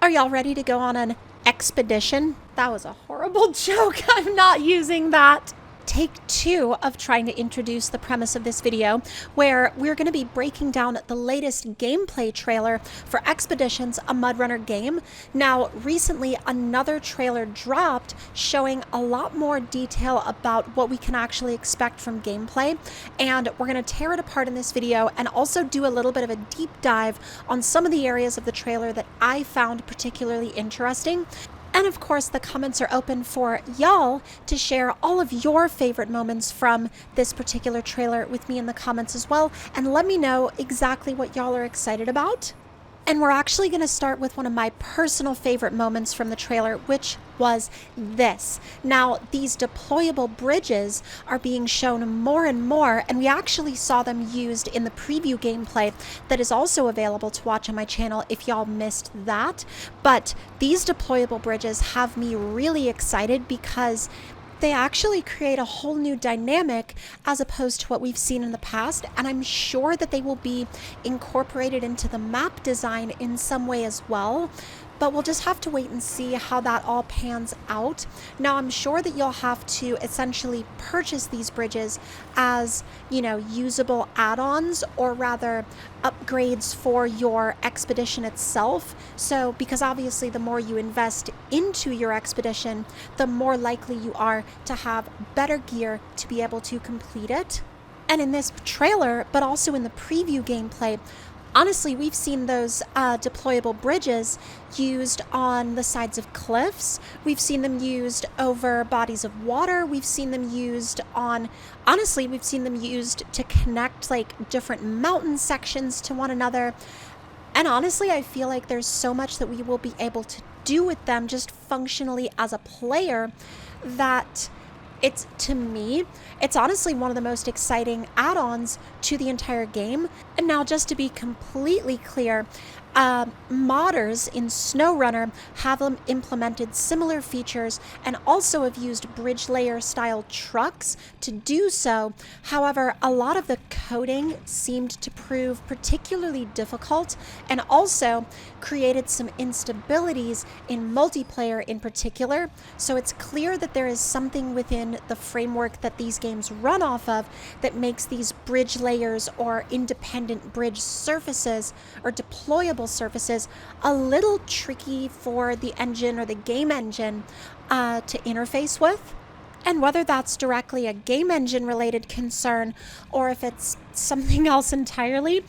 Are y'all ready to go on an expedition? That was a horrible joke. I'm not using that. Take 2 of trying to introduce the premise of this video, where we're going to be breaking down the latest gameplay trailer for Expeditions, a MudRunner game. Now, recently, another trailer dropped showing a lot more detail about what we can actually expect from gameplay, and we're going to tear it apart in this video and also do a little bit of a deep dive on some of the areas of the trailer that I found particularly interesting. And of course, the comments are open for y'all to share all of your favorite moments from this particular trailer with me in the comments as well, and let me know exactly what y'all are excited about. And we're actually going to start with one of my personal favorite moments from the trailer, which was this. Now, these deployable bridges are being shown more and more, and we actually saw them used in the preview gameplay that is also available to watch on my channel if y'all missed that. But these deployable bridges have me really excited because they actually create a whole new dynamic as opposed to what we've seen in the past, and I'm sure that they will be incorporated into the map design in some way as well. But we'll just have to wait and see how that all pans out. Now, I'm sure that you'll have to essentially purchase these bridges as, usable add-ons, or rather upgrades for your expedition itself. So, because obviously the more you invest into your expedition, the more likely you are to have better gear to be able to complete it. And in this trailer, but also in the preview gameplay, honestly, we've seen those deployable bridges used on the sides of cliffs. We've seen them used over bodies of water. We've seen them used we've seen them used to connect different mountain sections to one another. And honestly, I feel like there's so much that we will be able to do with them just functionally as a player that to me, it's honestly one of the most exciting add-ons to the entire game. And now, just to be completely clear, modders in SnowRunner have implemented similar features and also have used bridge layer style trucks to do so. However, a lot of the coding seemed to prove particularly difficult and also created some instabilities in multiplayer in particular. So it's clear that there is something within the framework that these games run off of that makes these bridge layers or independent bridge surfaces or deployable surfaces a little tricky for the engine or the game engine to interface with. And whether that's directly a game engine related concern or if it's something else entirely,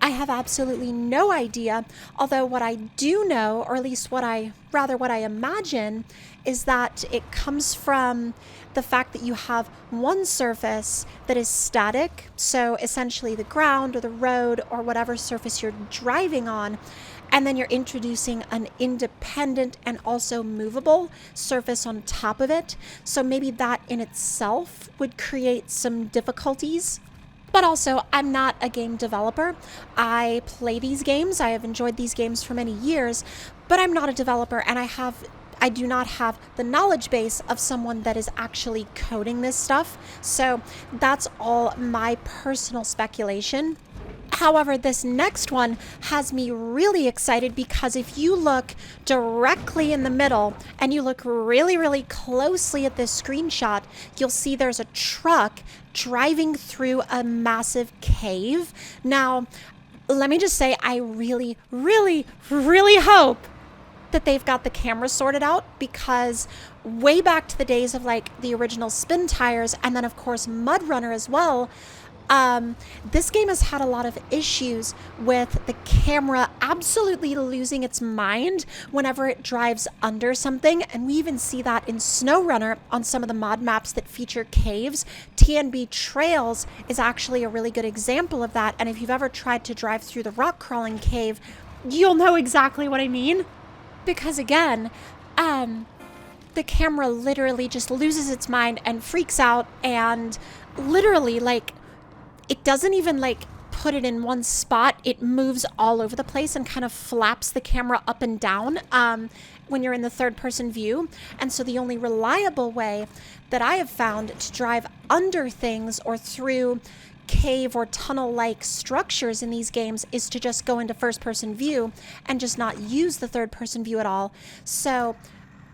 I have absolutely no idea. Although what I do know, or at least what I imagine, is that it comes from the fact that you have one surface that is static, so essentially the ground or the road or whatever surface you're driving on, and then you're introducing an independent and also movable surface on top of it. So maybe that in itself would create some difficulties. But also, I'm not a game developer. I play these games. I have enjoyed these games for many years, but I'm not a developer, and I do not have the knowledge base of someone that is actually coding this stuff. So that's all my personal speculation. However, this next one has me really excited because if you look directly in the middle and you look really, really closely at this screenshot, you'll see there's a truck driving through a massive cave. Now, let me just say, I really, really, really hope that they've got the camera sorted out, because way back to the days of the original Spin Tires and then of course MudRunner as well, this game has had a lot of issues with the camera absolutely losing its mind whenever it drives under something, and we even see that in SnowRunner on some of the mod maps that feature caves. TNB Trails is actually a really good example of that, and if you've ever tried to drive through the rock crawling cave, you'll know exactly what I mean. Because again, the camera literally just loses its mind and freaks out, and literally it doesn't even put it in one spot. It moves all over the place and kind of flaps the camera up and down when you're in the third person view. And so the only reliable way that I have found to drive under things or through cave or tunnel-like structures in these games is to just go into first-person view and just not use the third-person view at all. So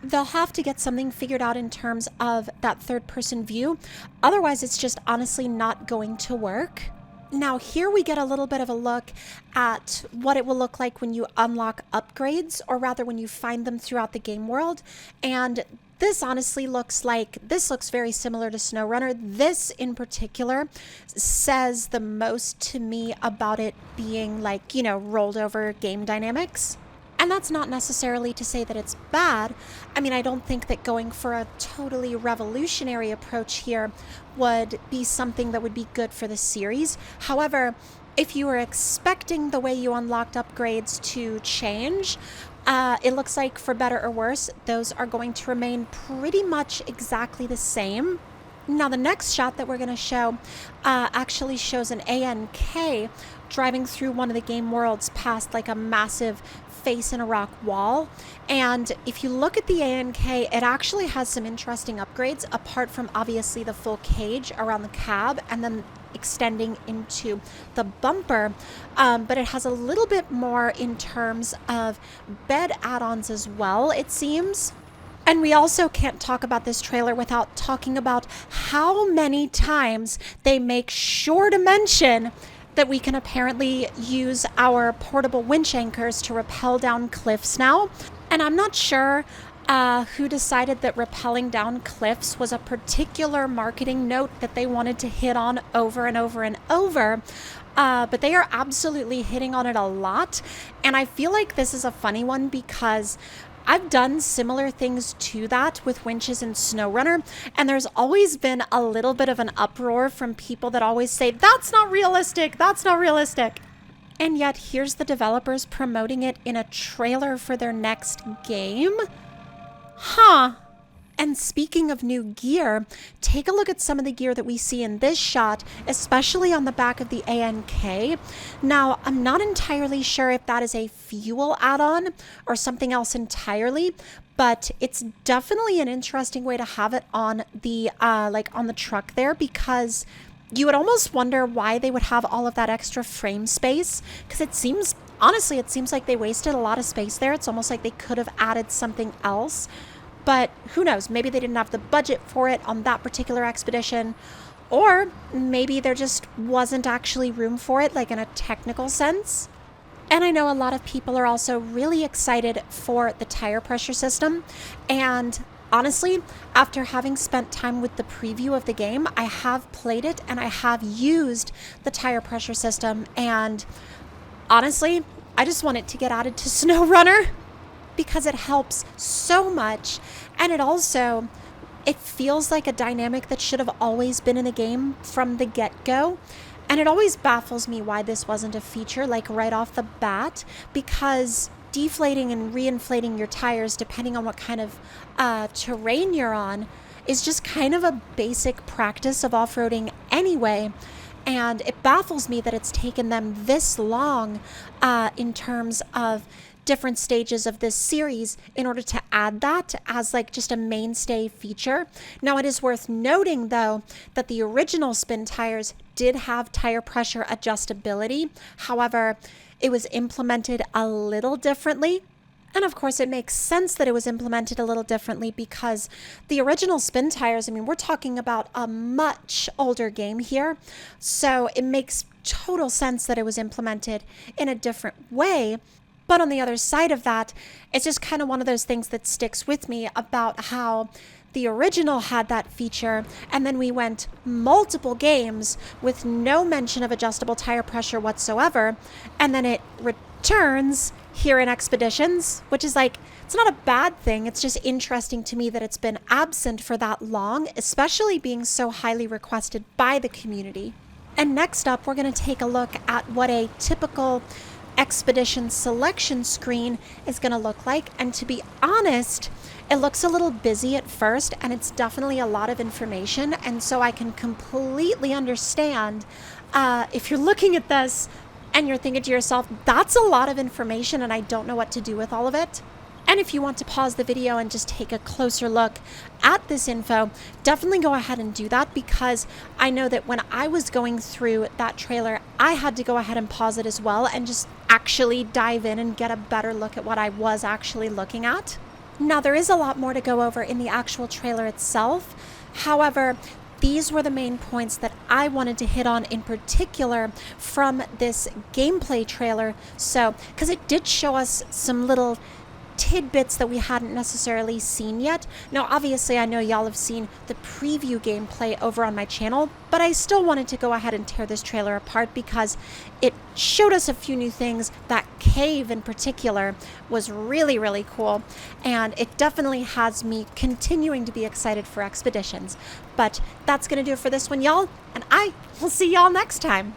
they'll have to get something figured out in terms of that third-person view. Otherwise, it's just honestly not going to work. Now here we get a little bit of a look at what it will look like when you unlock upgrades, or rather when you find them throughout the game world. And this honestly looks very similar to SnowRunner. This in particular says the most to me about it being like, you know, rolled over game dynamics. And that's not necessarily to say that it's bad. I mean, I don't think that going for a totally revolutionary approach here would be something that would be good for the series. However, if you were expecting the way you unlocked upgrades to change, it looks like for better or worse, those are going to remain pretty much exactly the same. Now, the next shot that we're going to show actually shows an ANK driving through one of the game worlds past like a massive face in a rock wall. And if you look at the ANK, it actually has some interesting upgrades apart from obviously the full cage around the cab and then extending into the bumper, but it has a little bit more in terms of bed add-ons as well, it seems. And we also can't talk about this trailer without talking about how many times they make sure to mention that we can apparently use our portable winch anchors to rappel down cliffs now. And I'm not sure who decided that rappelling down cliffs was a particular marketing note that they wanted to hit on over and over and over. But they are absolutely hitting on it a lot. And I feel like this is a funny one because I've done similar things to that with winches in SnowRunner, and there's always been a little bit of an uproar from people that always say, that's not realistic, that's not realistic. And yet here's the developers promoting it in a trailer for their next game? Huh. And speaking of new gear, take a look at some of the gear that we see in this shot, especially on the back of the ANK. Now, I'm not entirely sure if that is a fuel add-on or something else entirely, but it's definitely an interesting way to have it on the on the truck there, because you would almost wonder why they would have all of that extra frame space, because it seems like they wasted a lot of space there. It's almost like they could have added something else. But who knows, maybe they didn't have the budget for it on that particular expedition, or maybe there just wasn't actually room for it, like in a technical sense. And I know a lot of people are also really excited for the tire pressure system. And honestly, after having spent time with the preview of the game, I have played it and I have used the tire pressure system. And honestly, I just want it to get added to SnowRunner, because it helps so much, and it feels like a dynamic that should have always been in the game from the get-go. And it always baffles me why this wasn't a feature like right off the bat, because deflating and reinflating your tires depending on what kind of terrain you're on is just kind of a basic practice of off-roading anyway. And it baffles me that it's taken them this long in terms of different stages of this series in order to add that as like just a mainstay feature. Now, it is worth noting though that the original spin tires did have tire pressure adjustability. However, it was implemented a little differently. And of course, it makes sense that it was implemented a little differently because the original spin tires, I mean, we're talking about a much older game here. So it makes total sense that it was implemented in a different way. But on the other side of that, it's just kind of one of those things that sticks with me about how the original had that feature, and then we went multiple games with no mention of adjustable tire pressure whatsoever, and then it returns here in Expeditions, which is like, it's not a bad thing. It's just interesting to me that it's been absent for that long, especially being so highly requested by the community. And next up, we're going to take a look at what a typical Expedition selection screen is going to look like. And to be honest, it looks a little busy at first, and it's definitely a lot of information. And so I can completely understand if you're looking at this and you're thinking to yourself, that's a lot of information and I don't know what to do with all of it. And if you want to pause the video and just take a closer look at this info, definitely go ahead and do that, because I know that when I was going through that trailer, I had to go ahead and pause it as well and just actually dive in and get a better look at what I was actually looking at. Now, there is a lot more to go over in the actual trailer itself. However, these were the main points that I wanted to hit on in particular from this gameplay trailer. So, because it did show us some little tidbits that we hadn't necessarily seen yet. Now, obviously, I know y'all have seen the preview gameplay over on my channel, but I still wanted to go ahead and tear this trailer apart because it showed us a few new things. That cave in particular was really, really cool, and it definitely has me continuing to be excited for expeditions. But that's going to do it for this one, y'all, and I will see y'all next time.